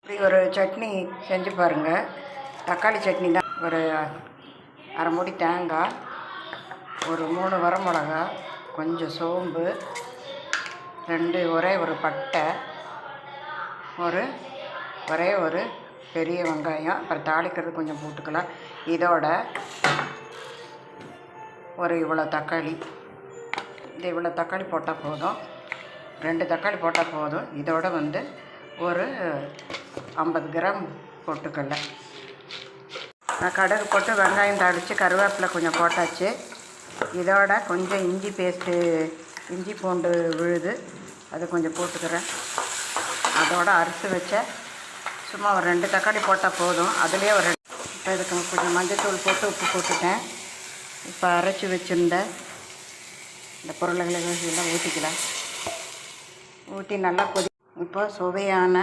இப்படி ஒரு சட்னி செஞ்சு பாருங்கள். தக்காளி சட்னி தான். ஒரு அரை மூடி தேங்காய், ஒரு 3 வரமிளகா, கொஞ்சம் சோம்பு, ஒரே ஒரு பட்டை, ஒரே ஒரு பெரிய வெங்காயம், அப்புறம் தாளிக்கிறது கொஞ்சம் போட்டுக்கலாம். இதோட இவ்வளோ தக்காளி, இவ்வளோ தக்காளி போட்டால் போதும். 2 தக்காளி போட்டால் போதும். இதோட ஒரு 50 கிராம் போட்டுக்கல. நான் கடுகு போட்டு வெங்காயம் தாளித்து கருவேப்பிலை கொஞ்சம் போட்டாச்சு. இதோட கொஞ்சம் இஞ்சி பூண்டு விழுது, அது கொஞ்சம் போட்டுக்கிறேன். அதோட அரைச்சி வச்ச சும்மா ஒரு 2 தக்காளி போட்டால் போதும். அதுலேயே இப்போ இதுக்கு கொஞ்சம் மஞ்சள்தூள் போட்டு உப்பு போட்டுட்டேன். இப்போ அரைச்சி வச்சுருந்த இந்த பொருள்களை எல்லாம் ஊற்றிக்கலாம். ஊற்றி நல்லா இப்போ சுவையான